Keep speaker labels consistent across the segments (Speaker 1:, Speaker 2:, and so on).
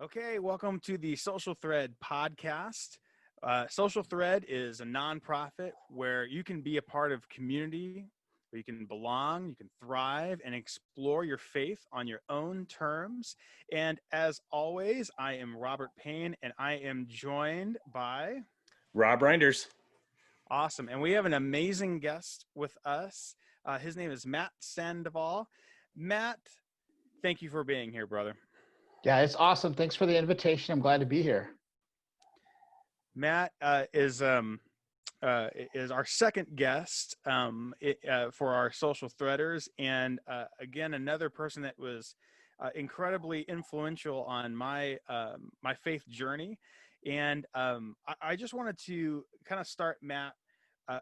Speaker 1: Okay, welcome to the Social Thread podcast. Social Thread is a nonprofit where you can be a part of community, where you can belong, you can thrive, and explore your faith on your own terms. And as always, I am Robert Payne, and I am joined by
Speaker 2: Rob Reinders.
Speaker 1: Awesome. And we have an amazing guest with us. His name is Matt Sandoval. Matt, thank you for being here, brother.
Speaker 3: Yeah, it's awesome. Thanks for the invitation. I'm glad to be here.
Speaker 1: Matt is our second guest for our Social Threaders, and again, another person that was incredibly influential on my my faith journey. And I just wanted to kind of start, Matt,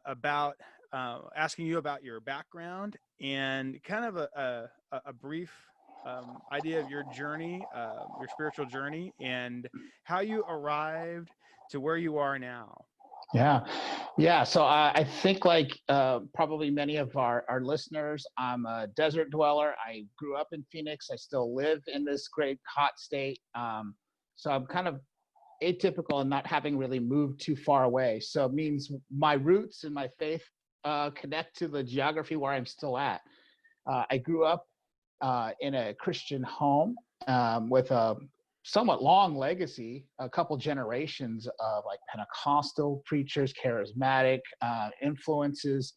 Speaker 1: about asking you about your background and kind of a brief idea of your journey, your spiritual journey, and how you arrived to where you are now.
Speaker 3: Yeah. So I think like probably many of our listeners, I'm a desert dweller. I grew up in Phoenix. I still live in this great hot state. So I'm kind of atypical in not having really moved too far away. So it means my roots and my faith connect to the geography where I'm still at. I grew up in a Christian home with a somewhat long legacy, a couple generations of like Pentecostal preachers, charismatic influences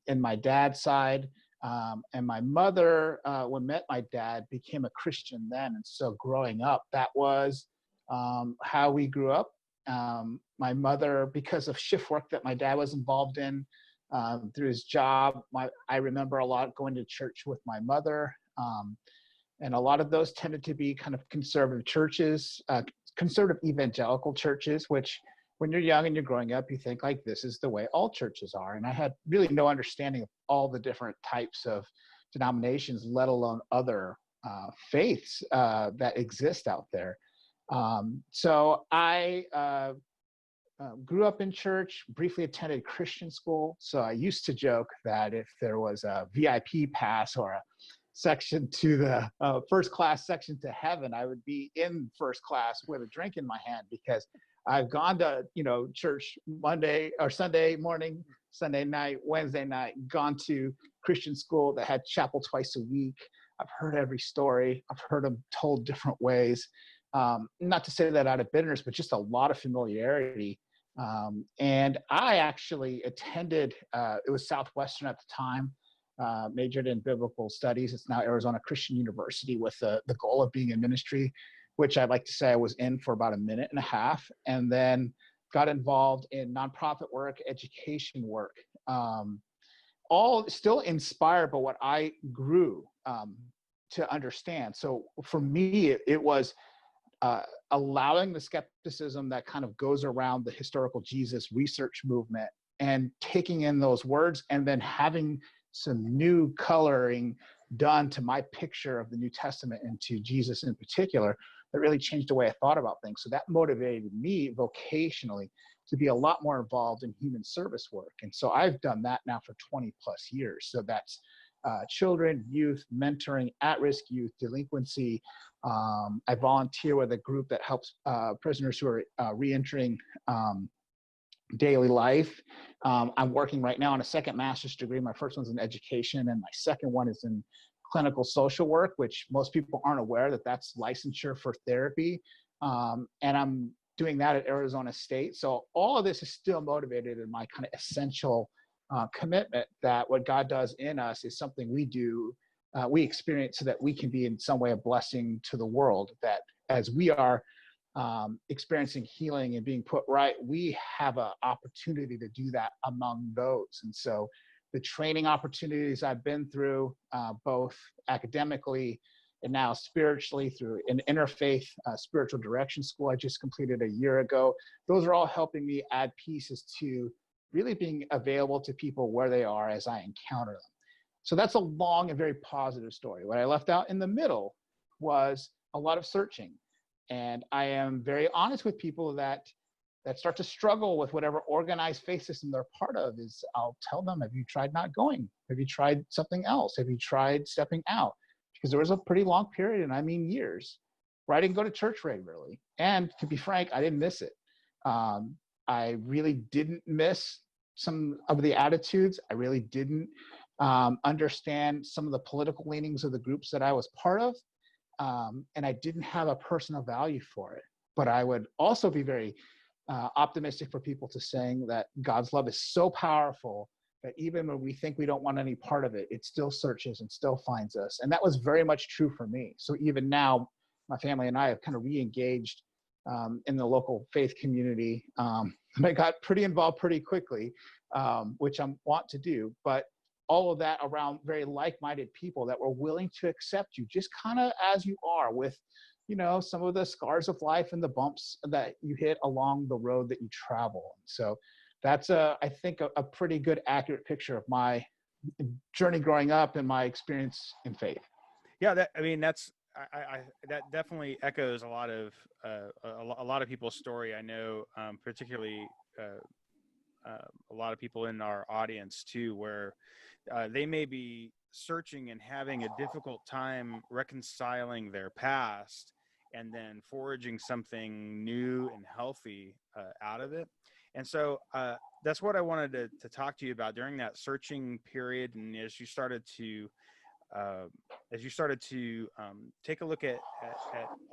Speaker 3: in my dad's side. And my mother, when met my dad, became a Christian then. And so growing up, that was how we grew up. My mother, because of shift work that my dad was involved in through his job, I remember a lot going to church with my mother. And a lot of those tended to be kind of conservative churches, conservative evangelical churches, which when you're young and you're growing up, you think like this is the way all churches are. And I had really no understanding of all the different types of denominations, let alone other faiths that exist out there. So I grew up in church, briefly attended Christian school. So I used to joke that if there was a VIP pass or a section to the first class section to heaven, I would be in first class with a drink in my hand, because I've gone to, church Monday or Sunday morning, Sunday night, Wednesday night, gone to Christian school that had chapel twice a week. I've heard every story. I've heard them told different ways. Not to say that out of bitterness, but just a lot of familiarity. And I actually attended, it was Southwestern at the time, majored in biblical studies. It's now Arizona Christian University with the goal of being in ministry, which I'd like to say I was in for about a minute and a half, and then got involved in nonprofit work, education work, all still inspired by what I grew to understand. So for me, it was allowing the skepticism that kind of goes around the historical Jesus research movement and taking in those words and then having some new coloring done to my picture of the New Testament and to Jesus in particular that really changed the way I thought about things. So that motivated me vocationally to be a lot more involved in human service work. And so I've done that now for 20 plus years. So that's children, youth, mentoring, at-risk youth, delinquency. I volunteer with a group that helps prisoners who are re-entering daily life. I'm working right now on a second master's degree. My first one's in education, and my second one is in clinical social work, which most people aren't aware that that's licensure for therapy. And I'm doing that at Arizona State. So all of this is still motivated in my kind of essential commitment that what God does in us is something we do, we experience so that we can be in some way a blessing to the world, that as we are experiencing healing and being put right, we have an opportunity to do that among those. And so the training opportunities I've been through, both academically and now spiritually through an interfaith spiritual direction school I just completed a year ago, those are all helping me add pieces to really being available to people where they are as I encounter them. So that's a long and very positive story. What I left out in the middle was a lot of searching. And I am very honest with people that start to struggle with whatever organized faith system they're part of. Is I'll tell them, have you tried not going? Have you tried something else? Have you tried stepping out? Because there was a pretty long period, and I mean years, where I didn't go to church regularly. And to be frank, I didn't miss it. I really didn't miss some of the attitudes. I really didn't understand some of the political leanings of the groups that I was part of. And I didn't have a personal value for it. But I would also be very optimistic for people to saying that God's love is so powerful that even when we think we don't want any part of it, it still searches and still finds us. And that was very much true for me. So even now, my family and I have kind of re-engaged in the local faith community. And I got pretty involved pretty quickly, which I want to do. But all of that around very like-minded people that were willing to accept you just kind of as you are, with, you know, some of the scars of life and the bumps that you hit along the road that you travel. So that's I think a pretty good, accurate picture of my journey growing up and my experience in faith.
Speaker 1: Yeah, that definitely echoes a lot of people's story. I know, particularly a lot of people in our audience too, where they may be searching and having a difficult time reconciling their past, and then foraging something new and healthy out of it. And so that's what I wanted to talk to you about during that searching period, and as you started to take a look at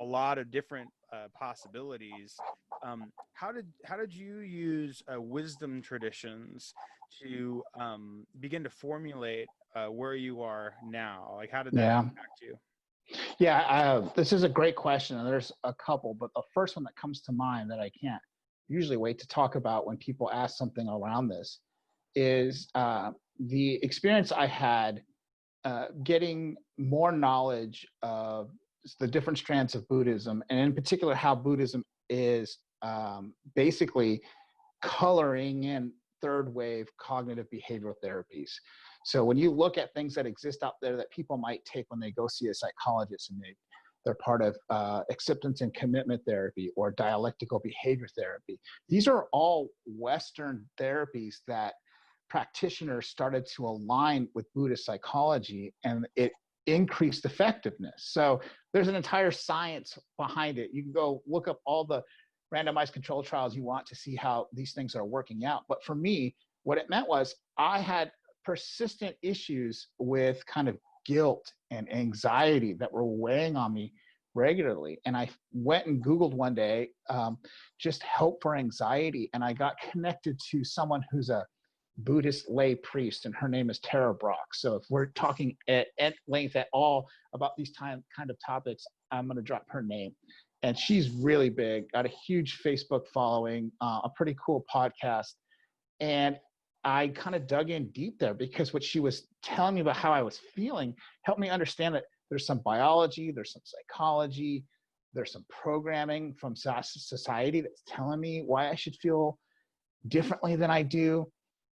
Speaker 1: a lot of different possibilities. How did you use wisdom traditions to begin to formulate where you are now? Like, how did that
Speaker 3: Yeah.
Speaker 1: impact you?
Speaker 3: Yeah, this is a great question, and there's a couple, but the first one that comes to mind that I can't usually wait to talk about when people ask something around this is the experience I had getting more knowledge of the different strands of Buddhism, and in particular how Buddhism is basically coloring in third wave cognitive behavioral therapies. So when you look at things that exist out there that people might take when they go see a psychologist, and they're part of acceptance and commitment therapy or dialectical behavior therapy, these are all Western therapies that practitioners started to align with Buddhist psychology, and it increased effectiveness. So there's an entire science behind it. You can go look up all the randomized control trials you want to see how these things are working out. But for me, what it meant was I had persistent issues with kind of guilt and anxiety that were weighing on me regularly. And I went and Googled one day, just help for anxiety. And I got connected to someone who's a Buddhist lay priest, and her name is Tara Brock. So if we're talking at length at all about these kind of topics, I'm going to drop her name. And she's really big, got a huge Facebook following, a pretty cool podcast. And I kind of dug in deep there because what she was telling me about how I was feeling helped me understand that there's some biology, there's some psychology, there's some programming from society that's telling me why I should feel differently than I do.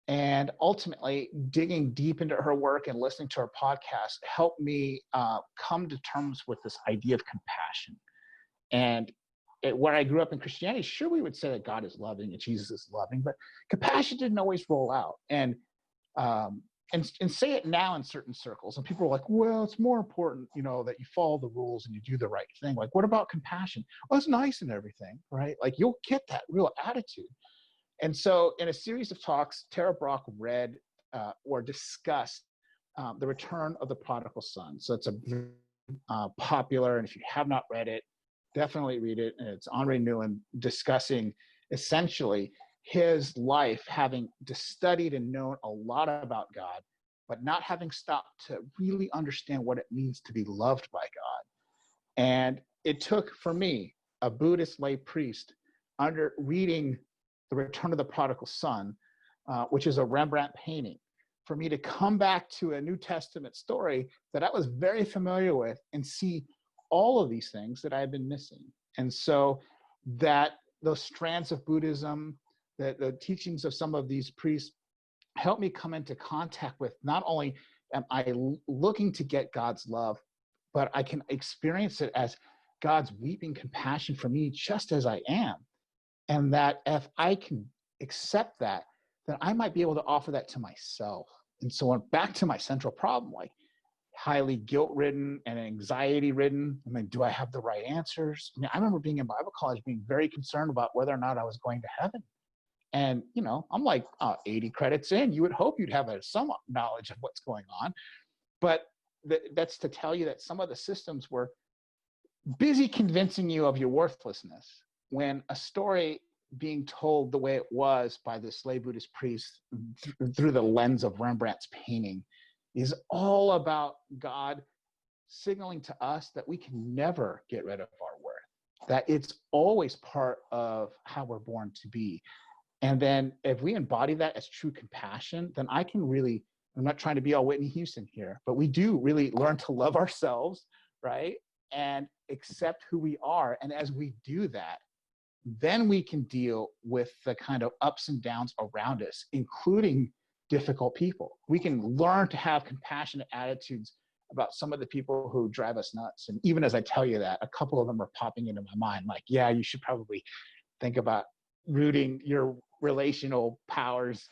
Speaker 3: And ultimately, digging deep into her work and listening to her podcast helped me come to terms with this idea of compassion. And where I grew up in Christianity, sure, we would say that God is loving and Jesus is loving, but compassion didn't always roll out. And say it now in certain circles, and people are like, well, it's more important, you know, that you follow the rules and you do the right thing. Like, what about compassion? Well, it's nice and everything, right? Like, you'll get that real attitude. And so in a series of talks, Tara Brock read or discussed The Return of the Prodigal Son. So it's a popular, and if you have not read it, definitely read it. And it's Henri Nouwen discussing essentially his life, having studied and known a lot about God, but not having stopped to really understand what it means to be loved by God. And it took, for me, a Buddhist lay priest, under reading The Return of the Prodigal Son, which is a Rembrandt painting, for me to come back to a New Testament story that I was very familiar with and see all of these things that I had been missing. And so that those strands of Buddhism, the teachings of some of these priests helped me come into contact with, not only am I looking to get God's love, but I can experience it as God's weeping compassion for me just as I am. And that if I can accept that, then I might be able to offer that to myself. And so back to my central problem, like, highly guilt-ridden and anxiety-ridden. I mean, do I have the right answers? I mean, I remember being in Bible college being very concerned about whether or not I was going to heaven. And, I'm like 80 credits in, you would hope you'd have some knowledge of what's going on. But that's to tell you that some of the systems were busy convincing you of your worthlessness, when a story being told the way it was by the slave Buddhist priest through the lens of Rembrandt's painting is all about God signaling to us that we can never get rid of our worth, that it's always part of how we're born to be. And then if we embody that as true compassion, then I'm not trying to be all Whitney Houston here, but we do really learn to love ourselves, right? And accept who we are. And as we do that, then we can deal with the kind of ups and downs around us, including difficult people. We can learn to have compassionate attitudes about some of the people who drive us nuts. And even as I tell you that, a couple of them are popping into my mind, like, yeah, you should probably think about rooting your relational powers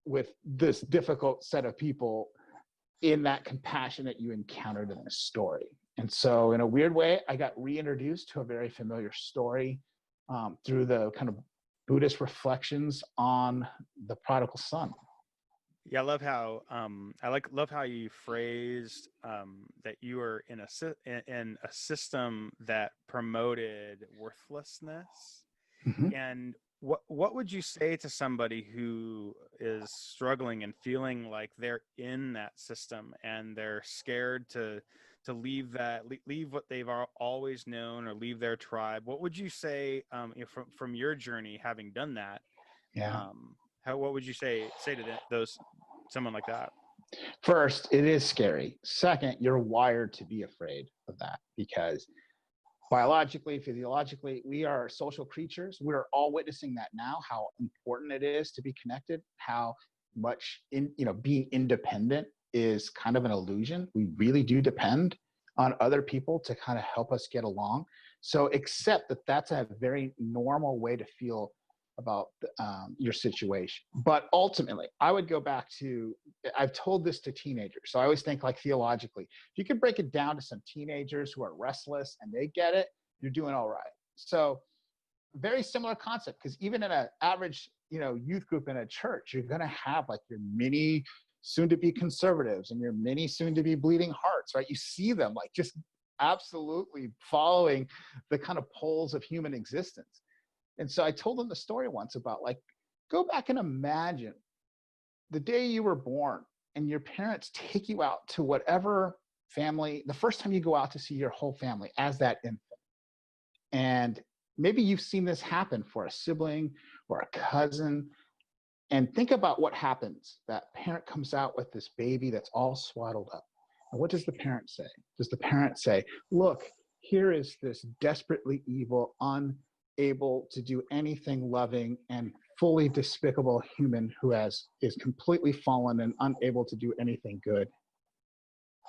Speaker 3: with this difficult set of people in that compassion that you encountered in the story. And so in a weird way, I got reintroduced to a very familiar story through the kind of Buddhist reflections on the prodigal son.
Speaker 1: Yeah, I love how love how you phrased that you were in a system that promoted worthlessness.
Speaker 3: Mm-hmm.
Speaker 1: And what would you say to somebody who is struggling and feeling like they're in that system and they're scared to leave what they've always known or leave their tribe? What would you say from your journey having done that?
Speaker 3: Yeah.
Speaker 1: What would you say to those someone like that?
Speaker 3: First, it is scary. Second, you're wired to be afraid of that because biologically, physiologically, we are social creatures. We're all witnessing that now, how important it is to be connected, how much being independent is kind of an illusion. We really do depend on other people to kind of help us get along. So accept that that's a very normal way to feel about your situation. But ultimately, I would go back to, I've told this to teenagers. So I always think like theologically, if you could break it down to some teenagers who are restless and they get it, you're doing all right. So very similar concept, because even in an average, youth group in a church, you're going to have like your mini soon to be conservatives and your mini soon to be bleeding hearts, right? You see them like just absolutely following the kind of poles of human existence. And so I told them the story once about like, go back and imagine the day you were born and your parents take you out to whatever family, the first time you go out to see your whole family as that infant. And maybe you've seen this happen for a sibling or a cousin. And think about what happens. That parent comes out with this baby that's all swaddled up. And what does the parent say? Does the parent say, look, here is this desperately evil, unable to do anything loving and fully despicable human who is completely fallen and unable to do anything good?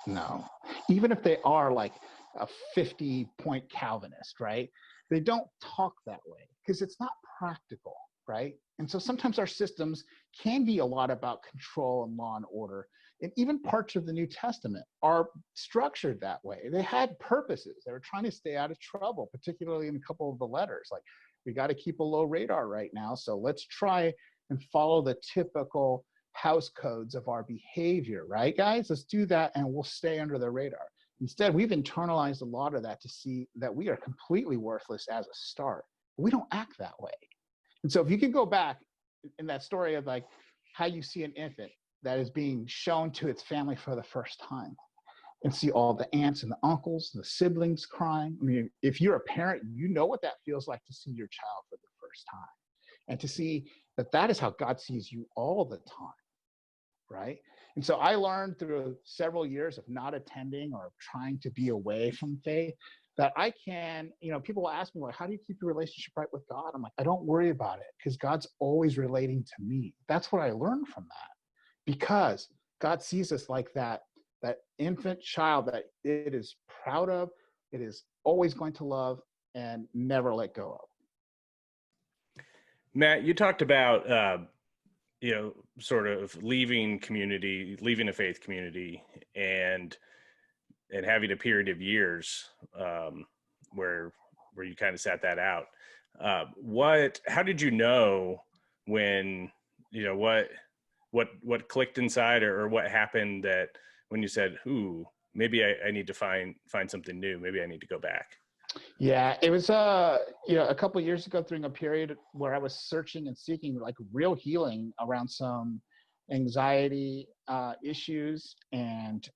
Speaker 3: No. Even if they are like a 50-point Calvinist, right? They don't talk that way because it's not practical, right? And so sometimes our systems can be a lot about control and law and order. And even parts of the New Testament are structured that way. They had purposes. They were trying to stay out of trouble, particularly in a couple of the letters. Like, we got to keep a low radar right now. So let's try and follow the typical house codes of our behavior, right, guys? Let's do that and we'll stay under the radar. Instead, we've internalized a lot of that to see that we are completely worthless as a start. We don't act that way. And so if you can go back in that story of like how you see an infant that is being shown to its family for the first time and see all the aunts and the uncles, the siblings crying. I mean, if you're a parent, you know what that feels like to see your child for the first time and to see that that is how God sees you all the time, right? And so I learned through several years of not attending or trying to be away from faith that I can, people will ask me, like, how do you keep your relationship right with God? I'm like, I don't worry about it because God's always relating to me. That's what I learned from that, because God sees us like that infant child that it is proud of, it is always going to love and never let go of.
Speaker 2: Matt, you talked about, sort of leaving a faith community and having a period of years where you kind of sat that out. How did you know when, what clicked inside, or what happened that when you said, ooh, maybe I need to find something new. Maybe I need to go back.
Speaker 3: Yeah, it was a couple of years ago during a period where I was searching and seeking like real healing around some anxiety issues, and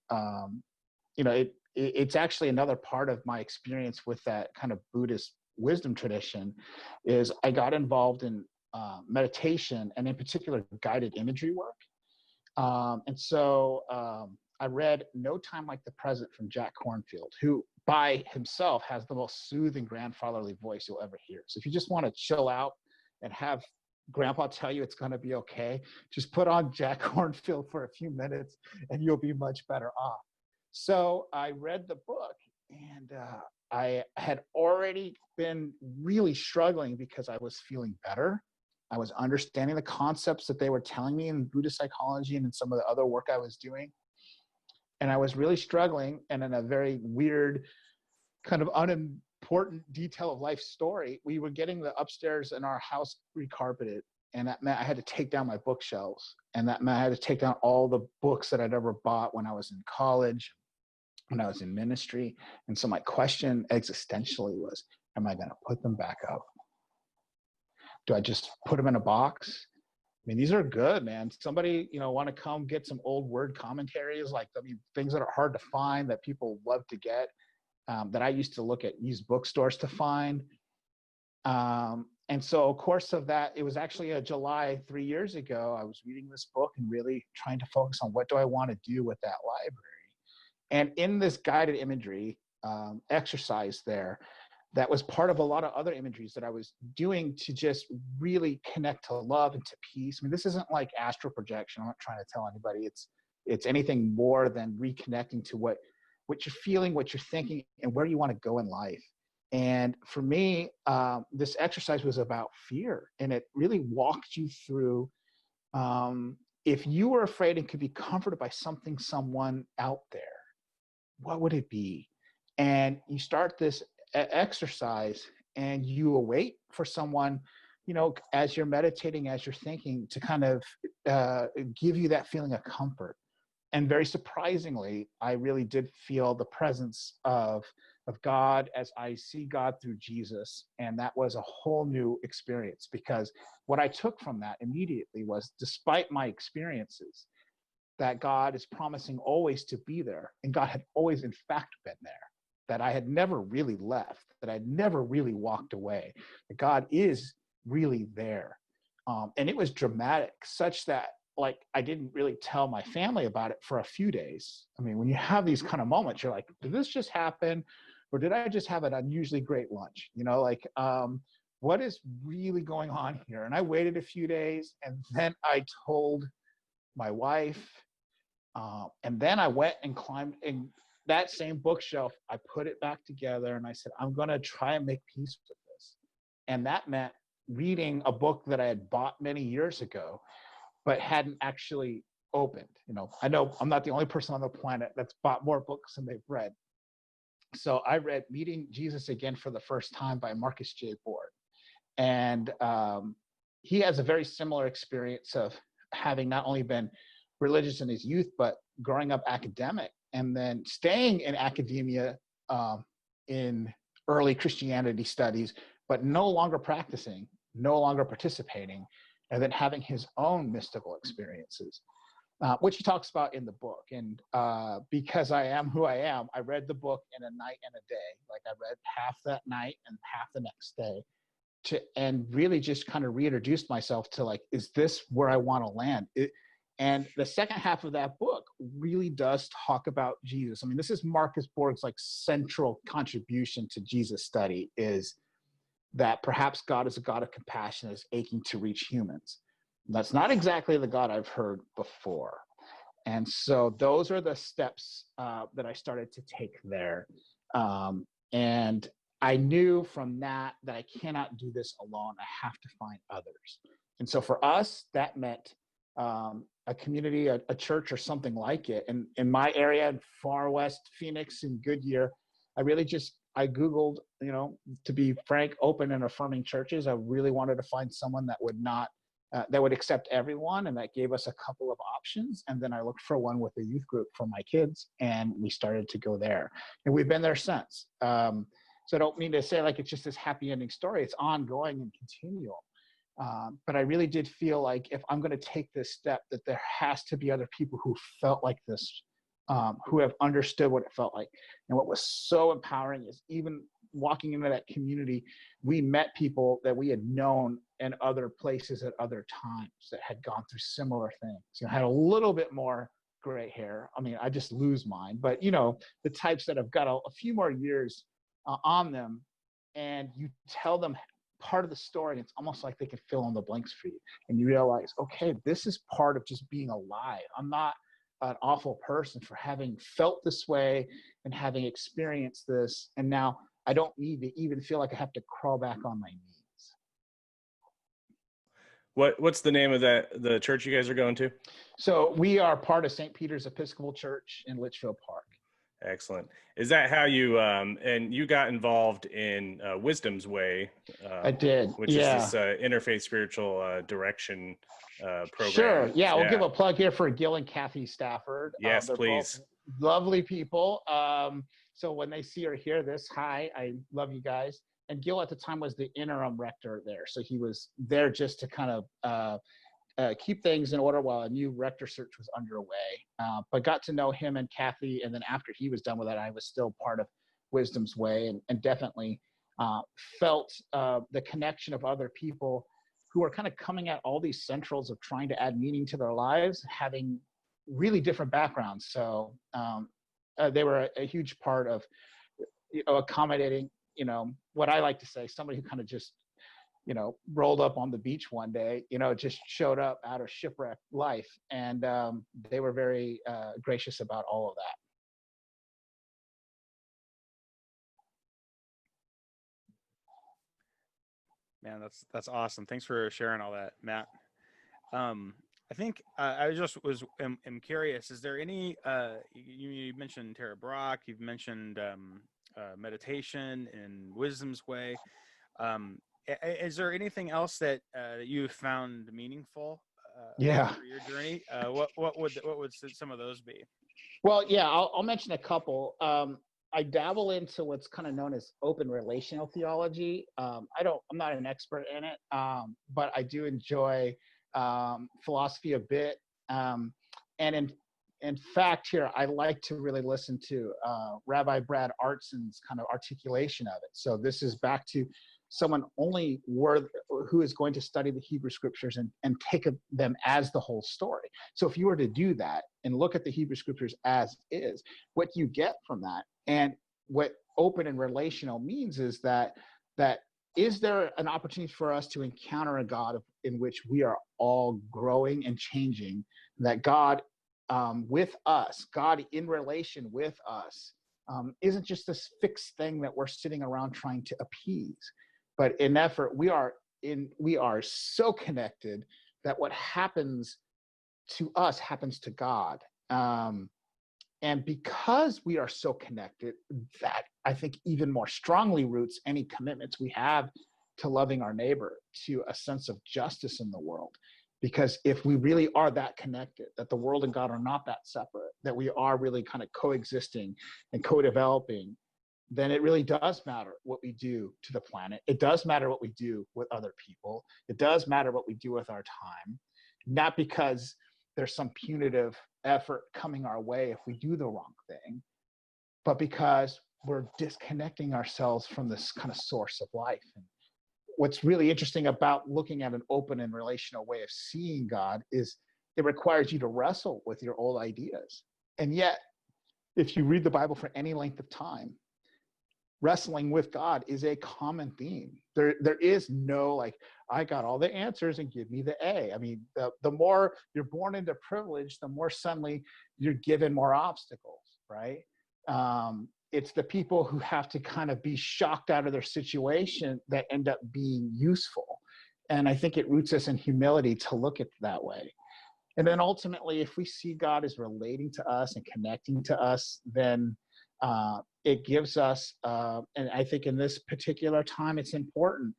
Speaker 3: it's actually another part of my experience with that kind of Buddhist wisdom tradition is I got involved in meditation, and in particular guided imagery work. I read No Time Like the Present from Jack Kornfield, who by himself has the most soothing grandfatherly voice you'll ever hear. So if you just want to chill out and have grandpa tell you it's going to be okay, just put on Jack Kornfield for a few minutes and you'll be much better off. So I read the book, and I had already been really struggling because I was feeling better. I was understanding the concepts that they were telling me in Buddhist psychology and in some of the other work I was doing. And I was really struggling, and in a very weird, kind of unimportant detail of life story, we were getting the upstairs in our house recarpeted. And that meant I had to take down my bookshelves. And that meant I had to take down all the books that I'd ever bought when I was in college, when I was in ministry. And so my question existentially was, am I going to put them back up? Do I just put them in a box? I mean, these are good, man. Somebody, want to come get some old word commentaries, things that are hard to find that people love to get, that I used to look at used bookstores to find. And so, of course, of that, it was actually a July 3 years ago. I was reading this book and really trying to focus on what do I want to do with that library. And in this guided imagery exercise there, that was part of a lot of other imageries that I was doing to just really connect to love and to peace. I mean, this isn't like astral projection. I'm not trying to tell anybody it's anything more than reconnecting to what you're feeling, what you're thinking, and where you want to go in life. And for me, this exercise was about fear, and it really walked you through if you were afraid and could be comforted by something, someone out there, what would it be? And you start this exercise and you await for someone, as you're meditating, as you're thinking, to kind of give you that feeling of comfort. And very surprisingly, I really did feel the presence of God as I see God through Jesus. And that was a whole new experience, because what I took from that immediately was, despite my experiences, that God is promising always to be there. And God had always, in fact, been there. That I had never really left, that I'd never really walked away, that God is really there. And it was dramatic, such that I didn't really tell my family about it for a few days. I mean, when you have these kind of moments, you're like, did this just happen? Or did I just have an unusually great lunch? What is really going on here? And I waited a few days, and then I told my wife, and then I went and climbed in that same bookshelf. I put it back together, and I said, I'm going to try and make peace with this. And that meant reading a book that I had bought many years ago, but hadn't actually opened. I know I'm not the only person on the planet that's bought more books than they've read. So I read Meeting Jesus Again for the First Time by Marcus J. Board. And he has a very similar experience of having not only been religious in his youth, but growing up academic, and then staying in academia in early Christianity studies, but no longer practicing, no longer participating, and then having his own mystical experiences, which he talks about in the book. And because I am who I am, I read the book in a night and a day. I read half that night and half the next day, and really just kind of reintroduced myself to is this where I want to land? And the second half of that book really does talk about Jesus. I mean, this is Marcus Borg's central contribution to Jesus study, is that perhaps God is a God of compassion, is aching to reach humans. That's not exactly the God I've heard before. And so those are the steps that I started to take there. And I knew from that I cannot do this alone. I have to find others. And so for us, that meant a community, a church or something like it. And in my area, in far west Phoenix in Goodyear, I Googled, to be frank, open and affirming churches. I really wanted to find someone that would accept everyone, and that gave us a couple of options. And then I looked for one with a youth group for my kids, and we started to go there. And we've been there since. So I don't mean to say like it's just this happy ending story. It's ongoing and continual. But I really did feel like if I'm going to take this step, that there has to be other people who felt like this, who have understood what it felt like. And what was so empowering is even walking into that community, we met people that we had known in other places at other times that had gone through similar things. Had a little bit more gray hair. I mean, I just lose mine, but the types that have got a few more years on them, and you tell them part of the story, and it's almost like they can fill in the blanks for you. And you realize, okay, this is part of just being alive. I'm not an awful person for having felt this way and having experienced this. And now I don't need to even feel like I have to crawl back on my knees.
Speaker 2: What's the name of the church you guys are going to?
Speaker 3: So we are part of St. Peter's Episcopal Church in Litchfield Park.
Speaker 2: Excellent. Is that how you and you got involved in Wisdom's Way?
Speaker 3: I did,
Speaker 2: which is this interfaith spiritual direction program.
Speaker 3: Sure. Yeah, we'll give a plug here for Gil and Kathy Stafford.
Speaker 2: Yes, please.
Speaker 3: Lovely people. So when they see or hear this, hi, I love you guys. And Gil at the time was the interim rector there, so he was there just to kind of keep things in order while a new rector search was underway. But got to know him and Kathy, and then after he was done with that, I was still part of Wisdom's Way, and definitely felt the connection of other people who are kind of coming at all these centrals of trying to add meaning to their lives, having really different backgrounds. So they were a huge part of accommodating, what I like to say, somebody who kind of just rolled up on the beach one day, just showed up out of shipwreck life. And they were very gracious about all of that.
Speaker 1: Man, that's awesome. Thanks for sharing all that, Matt. I think I just am curious. Is there any? You mentioned Tara Brach. You've mentioned meditation and Wisdom's Way. Is there anything else that you found meaningful? For your journey. What would some of those be?
Speaker 3: Well, yeah, I'll mention a couple. I dabble into what's kind of known as open relational theology. I'm not an expert in it, but I do enjoy philosophy a bit. And in fact, here I like to really listen to Rabbi Brad Artson's kind of articulation of it. So this is back to someone only who is going to study the Hebrew scriptures and take them as the whole story. So if you were to do that and look at the Hebrew scriptures as is, what you get from that, and what open and relational means is that is there an opportunity for us to encounter a God in which we are all growing and changing, that God with us, God in relation with us, isn't just this fixed thing that we're sitting around trying to appease, but in effort, we are so connected that what happens to us happens to God. And because we are so connected, that I think even more strongly roots any commitments we have to loving our neighbor, to a sense of justice in the world. Because if we really are that connected, that the world and God are not that separate, that we are really kind of coexisting and co-developing, then it really does matter what we do to the planet. It does matter what we do with other people. It does matter what we do with our time, not because there's some punitive effort coming our way if we do the wrong thing, but because we're disconnecting ourselves from this kind of source of life. And what's really interesting about looking at an open and relational way of seeing God is it requires you to wrestle with your old ideas. And yet, if you read the Bible for any length of time, wrestling with God is a common theme. There is no like, I got all the answers and give me the A. I mean, the more you're born into privilege, the more suddenly you're given more obstacles, right? It's the people who have to kind of be shocked out of their situation that end up being useful. And I think it roots us in humility to look at it that way. And then ultimately, if we see God as relating to us and connecting to us, then it gives us, and I think in this particular time, it's important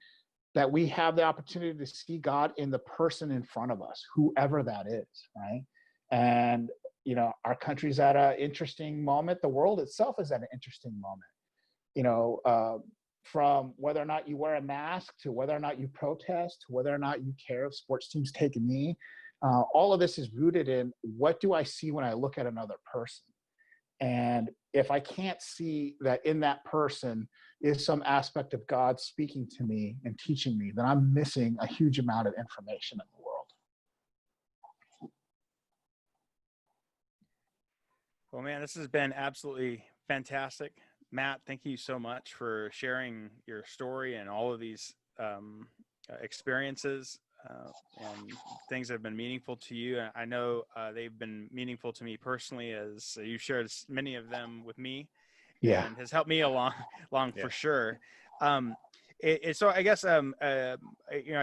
Speaker 3: that we have the opportunity to see God in the person in front of us, whoever that is, right? And, our country's at an interesting moment. The world itself is at an interesting moment, from whether or not you wear a mask to whether or not you protest, to whether or not you care if sports teams take a knee. All of this is rooted in, what do I see when I look at another person? And if I can't see that in that person is some aspect of God speaking to me and teaching me, then I'm missing a huge amount of information in the world.
Speaker 1: Well, man, this has been absolutely fantastic. Matt, thank you so much for sharing your story and all of these experiences and things that have been meaningful to you. I know they've been meaningful to me personally, as you've shared many of them with me, and has helped me along for sure. So I guess I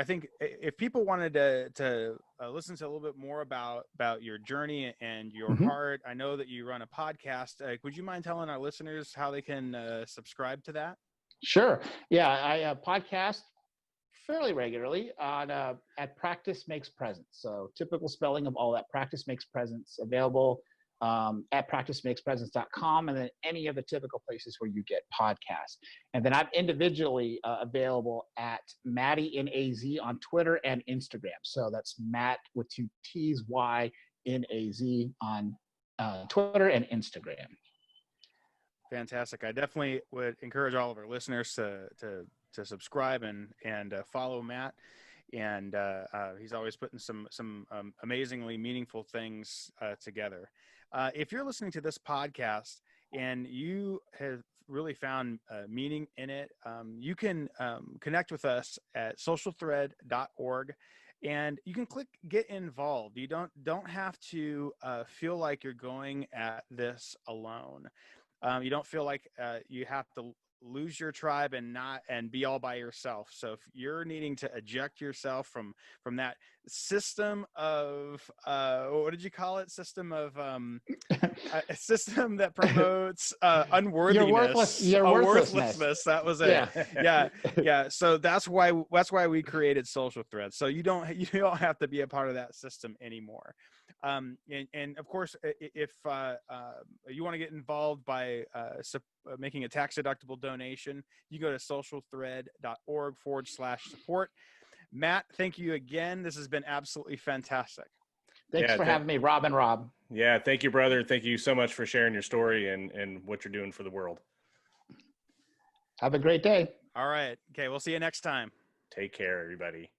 Speaker 1: think if people wanted to listen to a little bit more about your journey and your heart, I know that you run a podcast. Would you mind telling our listeners how they can subscribe to that?
Speaker 3: Sure. Yeah, I podcast fairly regularly on at Practice Makes Presence. So typical spelling of all that. Practice Makes Presence, available at practicemakespresence.com, and then any of the typical places where you get podcasts. And then I'm individually available at Matty in AZ on Twitter and Instagram. So that's Matt with 2 T's, Y in AZ on Twitter and Instagram.
Speaker 1: Fantastic. I definitely would encourage all of our listeners to subscribe and follow Matt. And he's always putting some amazingly meaningful things together. If you're listening to this podcast and you have really found meaning in it, you can connect with us at socialthread.org, and you can click get involved. You don't have to feel like you're going at this alone. You don't feel like you have to lose your tribe and be all by yourself. So if you're needing to eject yourself from that system of what did you call it? System of a system that promotes unworthiness,
Speaker 3: your
Speaker 1: worthlessness. That was it. Yeah. So that's why we created Social Threads. So you don't have to be a part of that system anymore. And of course, if you want to get involved by making a tax-deductible donation, you go to socialthread.org/support. Matt, thank you again. This has been absolutely fantastic.
Speaker 3: Thanks for having me, Rob and Rob.
Speaker 2: Yeah, thank you, brother. Thank you so much for sharing your story and what you're doing for the world.
Speaker 3: Have a great day.
Speaker 1: All right. Okay, we'll see you next time.
Speaker 2: Take care, everybody.